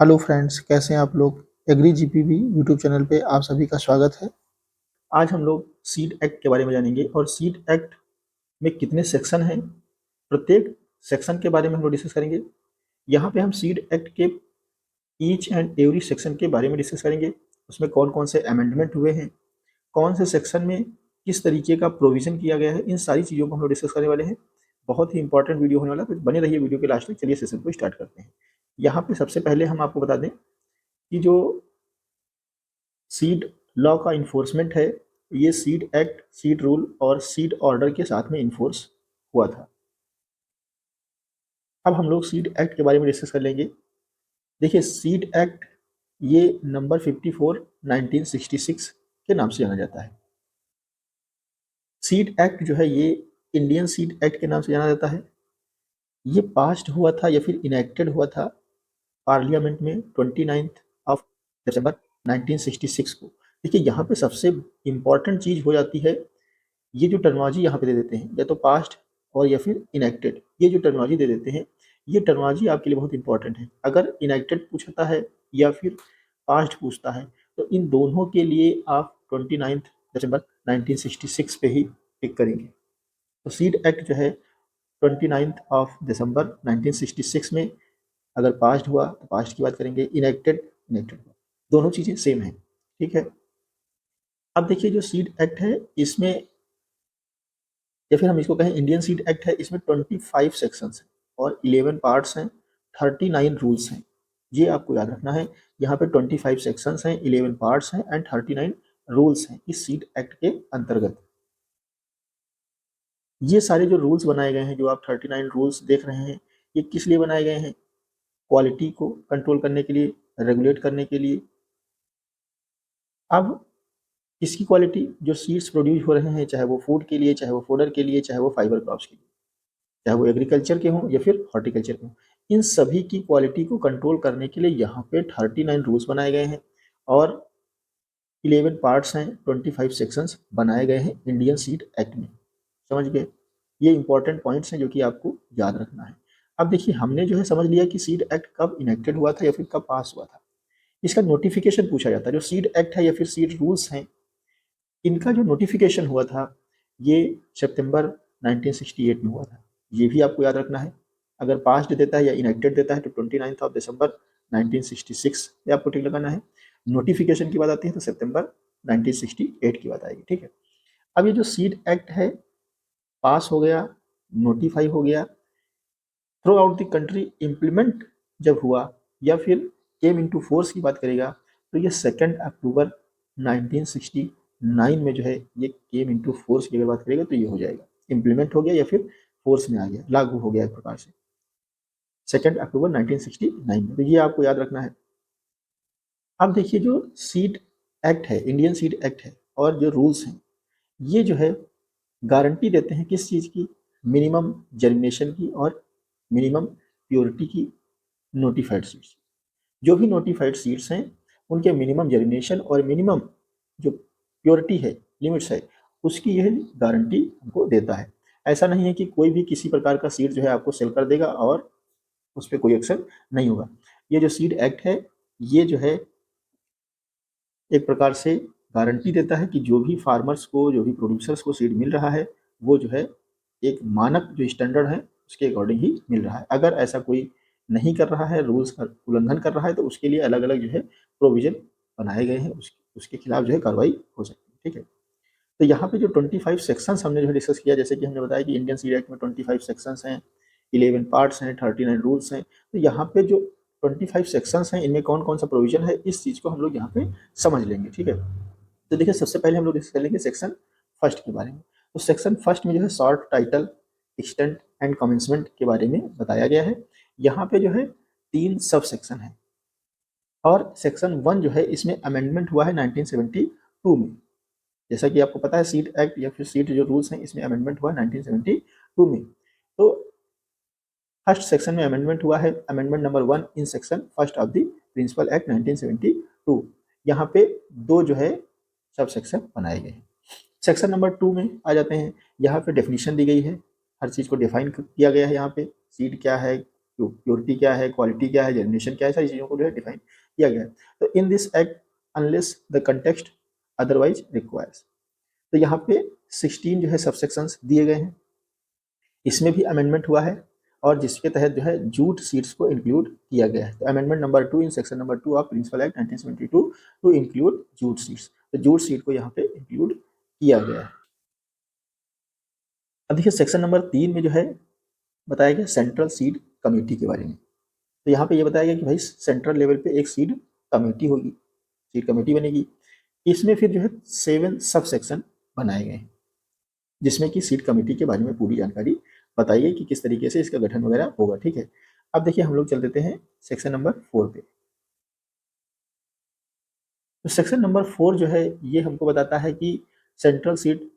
Hello friends, कैसे हैं आप लोग। एग्री जीपीबी यूट्यूब चैनल पे आप सभी का स्वागत है। आज हम लोग सीड एक्ट के बारे में जानेंगे और सीड एक्ट में कितने सेक्शन हैं, प्रत्येक सेक्शन के बारे में हम लोग डिस्कस करेंगे। यहाँ पे हम सीड एक्ट के ईच एंड एवरी सेक्शन के बारे में डिस्कस करेंगे। उसमें कौन कौन से अमेंडमेंट हुए हैं, कौन से सेक्शन में किस तरीके का प्रोविजन किया गया है, इन सारी चीज़ों को हम लोग डिस्कस करने वाले हैं। बहुत ही इंपॉर्टेंट वीडियो होने वाला है, तो बने रहिए वीडियो के लास्ट तक। चलिए सेशन को स्टार्ट करते हैं। यहाँ पे सबसे पहले हम आपको बता दें कि जो सीड लॉ का इन्फोर्समेंट है, ये सीड एक्ट, सीड रूल और सीड ऑर्डर के साथ में इन्फोर्स हुआ था। अब हम लोग सीड एक्ट के बारे में डिस्कस कर लेंगे। देखिए, सीड एक्ट ये नंबर 54 1966 के नाम से जाना जाता है। सीड एक्ट जो है ये इंडियन सीड एक्ट के नाम से जाना जाता है। ये पास्ड हुआ था या फिर इनेक्टेड हुआ था पार्लियामेंट में 29 ऑफ दिसंबर 1966 को। देखिए, यहाँ पे सबसे इम्पॉर्टेंट चीज़ हो जाती है, ये जो टर्मिनोलॉजी यहाँ पे दे देते हैं, या तो पास्ट और या फिर इनेक्टेड, ये जो टर्मिनोलॉजी दे देते हैं, ये टर्मिनोलॉजी आपके लिए बहुत इंपॉर्टेंट है। अगर इनेक्टेड पूछता है या फिर पास्ट पूछता है, तो इन दोनों के लिए आप 29 दिसंबर 1966 पे ही पिक करेंगे। तो सीड एक्ट जो है 29 ऑफ दिसंबर 1966 में अगर पास्ट हुआ तो पास्ट की बात करेंगे, इनेक्टेड इनेक्टेड हुआ, दोनों चीज़ें सेम है। ठीक है। अब देखिए, जो सीड एक्ट है इसमें, या फिर हम इसको कहें इंडियन सीड एक्ट है, इसमें 25 सेक्शंस हैं और 11 पार्ट्स हैं, 39 रूल्स हैं। ये आपको याद रखना है। यहाँ पे 25 सेक्शंस हैं, 11 पार्ट्स हैं एंड 39 रूल्स हैं इस सीड एक्ट के अंतर्गत। ये सारे जो रूल्स बनाए गए हैं, जो आप 39 रूल्स देख रहे हैं, ये किस लिए बनाए गए हैं? क्वालिटी को कंट्रोल करने के लिए, रेगुलेट करने के लिए। अब इसकी क्वालिटी, जो सीड्स प्रोड्यूस हो रहे हैं, चाहे वो फूड के लिए, चाहे वो फोडर के लिए, चाहे वो फाइबर क्रॉप्स के लिए, चाहे वो एग्रीकल्चर के हों या फिर हॉर्टिकल्चर के हों, इन सभी की क्वालिटी को कंट्रोल करने के लिए यहाँ पे 39 रूल्स बनाए गए हैं और 11 पार्ट्स हैं, 25 सेक्शंस बनाए गए हैं इंडियन सीड एक्ट में। समझ गए? ये इंपॉर्टेंट पॉइंट्स हैं जो कि आपको याद रखना है। अब देखिए, हमने जो है समझ लिया कि सीड एक्ट कब इनेक्टेड हुआ था या फिर कब पास हुआ था। इसका नोटिफिकेशन पूछा जाता है। जो सीड एक्ट है या फिर सीड रूल्स हैं, इनका जो नोटिफिकेशन हुआ था ये सितंबर 1968 में हुआ था। ये भी आपको याद रखना है। अगर पास्ट देता है या इनेक्टेड देता है तो 29 ऑफ दिसंबर 1966 ये आपको टिक लगाना है। नोटिफिकेशन की बात आती है तो सितंबर 1968 की बात आएगी। ठीक है। अब ये जो सीड एक्ट है पास हो गया, नोटिफाई हो गया, through out the country implement जब हुआ या फिर केम इनटू फोर्स की बात करेगा, तो ये 2 अक्टूबर 1969 में जो है ये केम इनटू फोर्स की अगर बात करेगा तो ये हो जाएगा, इम्प्लीमेंट हो गया या फिर फोर्स में आ गया, लागू हो गया एक प्रकार से 2 अक्टूबर 1969 में। तो ये आपको याद रखना है। अब देखिए, जो सीड एक्ट है, इंडियन सीड एक्ट है, और जो रूल्स हैं, ये जो है गारंटी देते हैं किस चीज़ की? मिनिमम जर्मिनेशन की और मिनिमम प्योरिटी की नोटिफाइड सीड्स। जो भी नोटिफाइड सीड्स हैं उनके मिनिमम जर्मिनेशन और मिनिमम जो प्योरिटी है, लिमिट्स है, उसकी यह गारंटी हमको देता है। ऐसा नहीं है कि कोई भी किसी प्रकार का सीड जो है आपको सेल कर देगा और उस पर कोई एक्शन नहीं होगा। ये जो सीड एक्ट है, ये जो है एक प्रकार से गारंटी देता है कि जो भी फार्मर्स को, जो भी प्रोड्यूसर्स को सीड मिल रहा है, वो जो है एक मानक जो स्टैंडर्ड है उसके अकॉर्डिंग ही मिल रहा है। अगर ऐसा कोई नहीं कर रहा है, रूल्स का उल्लंघन कर रहा है, तो उसके लिए अलग अलग जो है प्रोविजन बनाए गए हैं, उसके खिलाफ जो है कार्रवाई हो सकती है। ठीक है। तो यहाँ पे जो 25 सेक्शंस हमने जो है डिस्कस किया, जैसे कि हमने बताया कि इंडियन सीड एक्ट में 25 सेक्शंस हैं, 11 पार्ट्स हैं, 39 रूल्स हैं। तो यहाँ पे जो 25 सेक्शंस हैं, इनमें कौन कौन सा प्रोविजन है, इस चीज़ को हम लोग यहाँ पे समझ लेंगे। ठीक है। तो देखिए, सबसे पहले हम लोग डिस्कस कर लेंगे सेक्शन फर्स्ट के बारे में। तो सेक्शन फर्स्ट में जो है short title, extent and commencement के बारे में बताया गया है। यहाँ पे जो है 3 सब सेक्शन है और सेक्शन 1 जो है इसमें अमेंडमेंट हुआ है 1972 में। जैसा कि आपको पता है, सीड एक्ट या फिर सीड जो रूल्स हैं, इसमें अमेंडमेंट हुआ 1972 में। तो फर्स्ट सेक्शन में अमेंडमेंट हुआ है, amendment number 1 in section first of the principal act 1972। यहाँ पे 2 जो है सब सेक्शन बनाए गए हैं। सेक्शन नंबर 2 में आ जाते हैं। यहाँ पे डेफिनेशन दी गई है, हर चीज़ को डिफाइन किया गया है। यहाँ पे सीड क्या है, प्योरिटी क्या है, क्वालिटी क्या है, जर्मिनेशन क्या है, सारी चीज़ों को जो है डिफाइन किया गया है। तो in this act unless the context otherwise requires, तो यहाँ पे 16 जो है सबसेक्शंस दिए गए हैं, इसमें भी अमेंडमेंट हुआ है और जिसके तहत जो है जूट सीड्स को इंक्लूड किया गया है। तो amendment number 2 in section number 2 of principal act 1972 to include jute seeds, तो जूट सीड को यहाँ पे इंक्लूड किया गया है। अब देखिए सेक्शन नंबर 3 में जो है बताया गया सेंट्रल सीड कमेटी के बारे में। तो यहाँ पे ये बताया गया कि भाई सेंट्रल लेवल पे एक सीड कमेटी होगी, सीड कमेटी बनेगी। इसमें फिर जो है 7 सब सेक्शन बनाए गए हैं जिसमें कि सीड कमेटी के बारे में पूरी जानकारी बताई गई कि किस तरीके से इसका गठन वगैरह होगा। ठीक है, अब देखिए हम लोग चल देते हैं सेक्शन नंबर 4 पे। तो सेक्शन नंबर 4 जो है ये हमको बताता है कि सेंट्रल सीड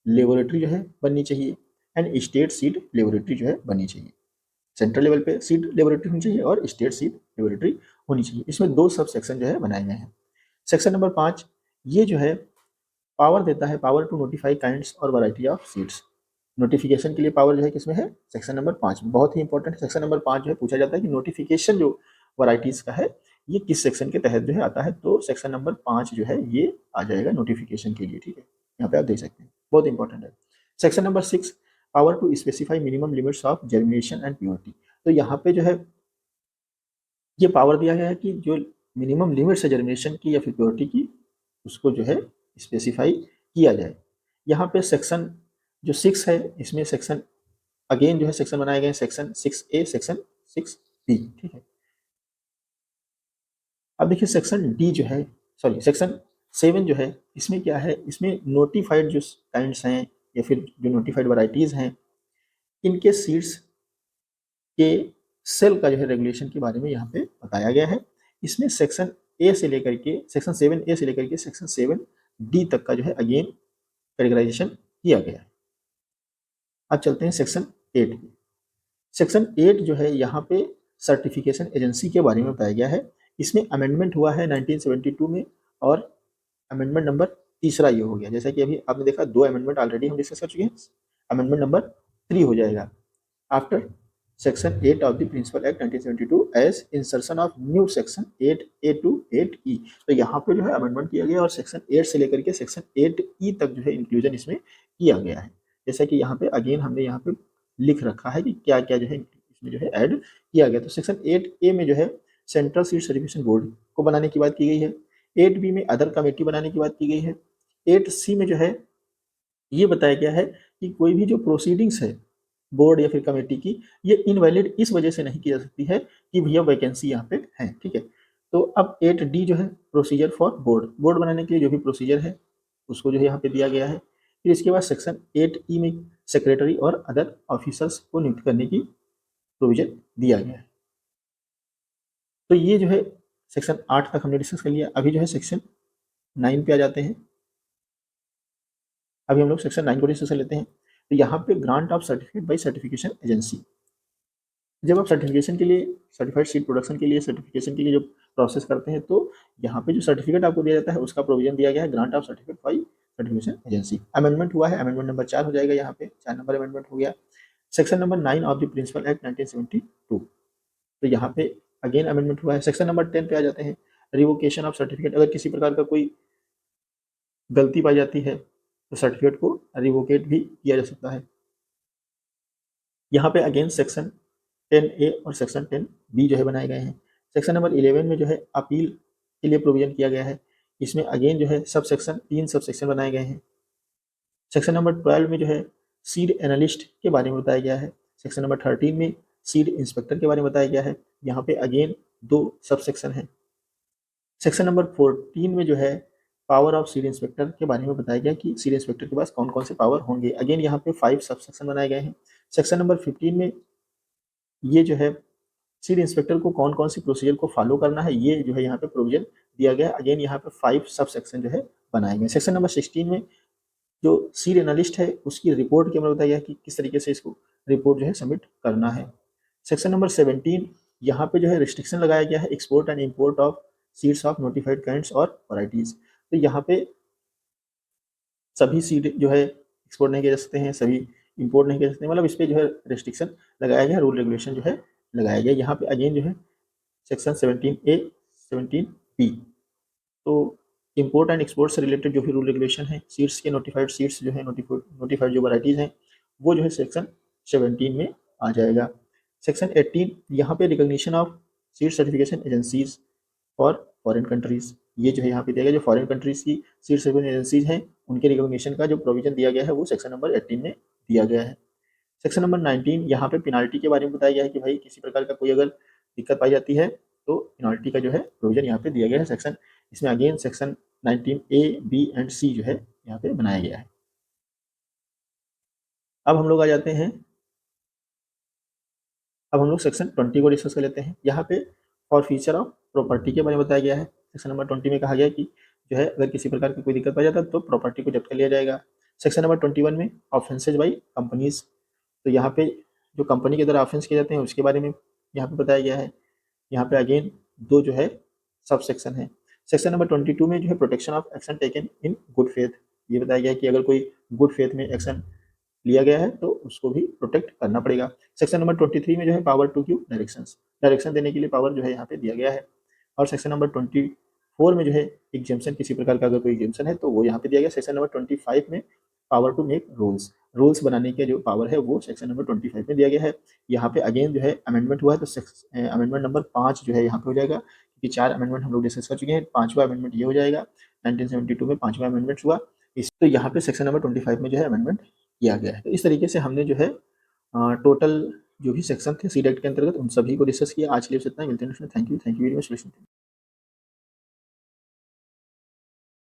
लेबोरेटरी जो है बननी चाहिए एंड स्टेट सीड लेबोरेटरी जो है बननी चाहिए। सेंट्रल लेवल पे सीड लेबोरेटरी होनी चाहिए और स्टेट सीड लेबोरेटरी होनी चाहिए। इसमें 2 सब सेक्शन जो है बनाए गए हैं। सेक्शन नंबर 5 ये जो है पावर देता है, पावर टू नोटिफाई काइंड्स और वैरायटी ऑफ सीड्स। नोटिफिकेशन के लिए पावर जो है किसमें है, सेक्शन नंबर 5 में। बहुत ही इंपॉर्टेंट सेक्शन नंबर 5 जो है पूछा जाता है कि नोटिफिकेशन जो वैरायटीज का है ये किस सेक्शन के तहत जो है आता है, तो सेक्शन नंबर 5 जो है ये आ जाएगा नोटिफिकेशन के लिए। ठीक है, यहाँ पे आप देख सकते हैं, बहुत इंपॉर्टेंट है। Section number 6 power to specify minimum limits of germination and purity. तो यहाँ पे जो है ये पावर दिया गया है कि जो मिनिमम लिमिट्स है जर्मिनेशन की या फिर प्योरिटी की उसको जो है स्पेसिफाई किया जाए। यहाँ पे सेक्शन जो 6 है इसमें सेक्शन अगेन जो है सेक्शन बनाए गए सेक्शन 6A सेक्शन 6B। ठीक है, अब देखिए सेक्शन डी जो है, सॉरी सेक्शन 7 जो है इसमें क्या है, इसमें नोटिफाइड जो काइंड्स हैं या फिर जो नोटिफाइड वैरायटीज हैं इनके सीड्स के सेल का जो है रेगुलेशन के बारे में यहाँ पे बताया गया है। इसमें सेक्शन ए से लेकर के सेक्शन 7A से लेकर के सेक्शन 7D तक का जो है अगेन कैटेगराइजेशन किया गया है। अब चलते हैं सेक्शन 8 पे। सेक्शन 8 जो है यहाँ पे सर्टिफिकेशन एजेंसी के बारे में बताया गया है। इसमें अमेंडमेंट हुआ है 1972 में और अमेंडमेंट नंबर तीसरा ये हो गया। जैसा कि अभी आपने देखा 2 अमेंडमेंट ऑलरेडी हम डिस्कस कर चुके हैं, अमेंडमेंट नंबर 3 हो जाएगा after section 8 of the principal act 1972 as insertion of new section 8A to 8E। तो यहाँ पे जो है अमेंडमेंट किया गया और सेक्शन 8 से लेकर के सेक्शन 8E तक जो है इंक्लूजन इसमें किया गया है। जैसा कि यहाँ पे अगेन हमने यहाँ पे लिख रखा है कि क्या क्या जो है इसमें जो है ऐड किया गया। तो सेक्शन 8A में जो है सेंट्रल सीड सर्टिफिकेशन बोर्ड को बनाने की बात की गई है। 8B में अदर कमेटी बनाने की बात की गई है। 8C में जो है ये बताया गया है कि कोई भी जो प्रोसीडिंग्स है बोर्ड या फिर कमेटी की ये इनवैलिड इस वजह से नहीं की जा सकती है कि भैया वैकेंसी यहाँ पे है। ठीक है, तो अब 8D जो है प्रोसीजर फॉर बोर्ड, बोर्ड बनाने के लिए जो भी प्रोसीजर है उसको जो है यहाँ पे दिया गया है। फिर इसके बाद सेक्शन 8E में सेक्रेटरी और अदर ऑफिसर्स को नियुक्त करने की प्रोविजन दिया गया है। तो ये जो है सेक्शन 8 तक हमने डिस्कस कर लिया। अभी जो है सेक्शन 9 पे आ जाते हैं। अभी हम लोग सेक्शन 9 को डिस्कस कर लेते हैं। तो यहाँ पे grant of certificate by certification agency. जब आप सर्टिफिकेशन के लिए सर्टिफाइड सीड प्रोडक्शन के लिए सर्टिफिकेशन के लिए जो प्रोसेस करते हैं तो यहाँ पे जो सर्टिफिकेट आपको दिया जाता है उसका प्रोविजन दिया गया है grant of certificate by certification agency. Amendment हुआ है, अमेंडमेंट नंबर 4 हो जाएगा, यहाँ पे 4 नंबर अमेंडमेंट हो गया। Section number 9 of the principal act 1972, तो यहाँ पे अगेन अमेंडमेंट हुआ है। सेक्शन नंबर 10 पे आ जाते हैं, रिवोकेशन ऑफ सर्टिफिकेट। अगर किसी प्रकार का कोई गलती पाई जाती है तो सर्टिफिकेट को रिवोकेट भी किया जा सकता है। यहाँ पे अगेन सेक्शन 10A और सेक्शन 10B जो है बनाए गए हैं। सेक्शन नंबर 11 में जो है अपील के लिए प्रोविजन किया गया है। इसमें अगेन जो है सब सेक्शन 3 सब सेक्शन बनाए गए हैं। सेक्शन नंबर 12 में जो है सीड एनालिस्ट के बारे में बताया गया है। सेक्शन नंबर 13 में सीड इंस्पेक्टर के बारे में बताया गया है। यहाँ पे अगेन 2 सब सेक्शन है। सेक्शन नंबर 14 में जो है पावर ऑफ सीड इंस्पेक्टर के बारे में बताया गया कि सीड इंस्पेक्टर के पास कौन कौन से पावर होंगे। अगेन यहाँ पे 5 सब सेक्शन बनाए गए हैं। सेक्शन नंबर 15 में ये जो है सीड इंस्पेक्टर को कौन कौन सी प्रोसीजर को फॉलो करना है ये जो है यहाँ पे प्रोविजन दिया गया है। अगेन यहाँ पे 5 सब सेक्शन जो है बनाए गए। सेक्शन नंबर 16 में जो सीड एनालिस्ट है उसकी रिपोर्ट के बारे में बताया गया कि किस तरीके से इसको रिपोर्ट जो है सबमिट करना है। सेक्शन नंबर 17 यहाँ पे जो है रिस्ट्रिक्शन लगाया गया है export and import of seeds of notified kinds और वैरायटीज। तो यहाँ पे सभी सीड जो है एक्सपोर्ट नहीं किए जा सकते हैं, सभी इंपोर्ट नहीं किए जा सकते, मतलब इस पर जो है रिस्ट्रिक्शन लगाया गया, रूल रेगुलेशन जो है लगाया गया। यहाँ पे अगेन जो है सेक्शन 17A 17B, तो इम्पोर्ट एंड एक्सपोर्ट से रिलेटेड जो भी रूल रेगुलेशन है, सीड्स के नोटिफाइड सीड्स जो है नोटिफाइड जो वैराइटीज़ हैं वो जो है सेक्शन 17 में आ जाएगा। सेक्शन 18 यहाँ पे recognition of seed certification agencies for foreign countries, ये जो है यहाँ पे दिया गया, जो फॉरेन कंट्रीज की सीड सर्टिफिकेशन एजेंसीज हैं उनके रिकॉग्निशन का जो प्रोविजन दिया गया है वो सेक्शन नंबर 18 में दिया गया है। सेक्शन नंबर 19 यहाँ पे पेनाल्टी के बारे में बताया गया है कि भाई किसी प्रकार का कोई अगर दिक्कत पाई जाती है तो पेनाल्टी का जो है प्रोविजन यहाँ पे दिया गया है। सेक्शन इसमें again section 19A B and C जो है यहाँ पे बनाया गया है। अब हम लोग आ जाते हैं, अब हम लोग सेक्शन 20 को डिस्कस कर लेते हैं। यहाँ पे फॉर फीचर ऑफ प्रॉपर्टी के बारे में बताया गया है। सेक्शन नंबर 20 में कहा गया कि जो है अगर किसी प्रकार की कोई दिक्कत पाई जाता है तो प्रॉपर्टी को जब्त कर लिया जाएगा। सेक्शन नंबर 21 में ऑफेंसेज बाई कंपनीज, तो यहाँ पे जो कंपनी के द्वारा ऑफेंस किए जाते हैं उसके बारे में यहाँ पे बताया गया है। यहाँ पे अगेन दो जो है सब सेक्शन है। सेक्शन नंबर 22 में जो है protection of action taken in good faith, ये बताया गया है कि अगर कोई गुड फेथ में एक्शन लिया गया है तो उसको भी प्रोटेक्ट करना पड़ेगा। सेक्शन नंबर 23 में जो है पावर टू गिव डायरेक्शन देने के लिए पावर जो है यहाँ पे दिया गया है। और सेक्शन नंबर 24 में जो है एग्जेम्पशन, किसी प्रकार का अगर कोई एग्जेम्पशन है तो वो यहाँ पे दिया गया। सेक्शन नंबर 25 में पावर टू मेक रूल्स बनाने के जो पावर है वो सेक्शन नंबर 25 में दिया गया है। यहाँ पे अगेन जो है अमेंडमेंट हुआ है तो अमेंडमेंट नंबर 5 जो है यहाँ पे हो जाएगा, क्योंकि 4 अमेंडमेंट हम लोग डिस्कस कर चुके हैं, 5वां अमेंडमेंट ये हो जाएगा। 1972 में 5वां अमेंडमेंट हुआ, इस तो यहाँ पे सेक्शन नंबर 25 में जो है अमेंडमेंट किया गया है। तो इस तरीके से हमने जो है टोटल जो भी सेक्शन थे सीड एक्ट के अंतर्गत उन सभी को डिस्कस किया। आज के लिए बस इतना ही, मिलते हैं नेक्स्ट में। Thank you very much.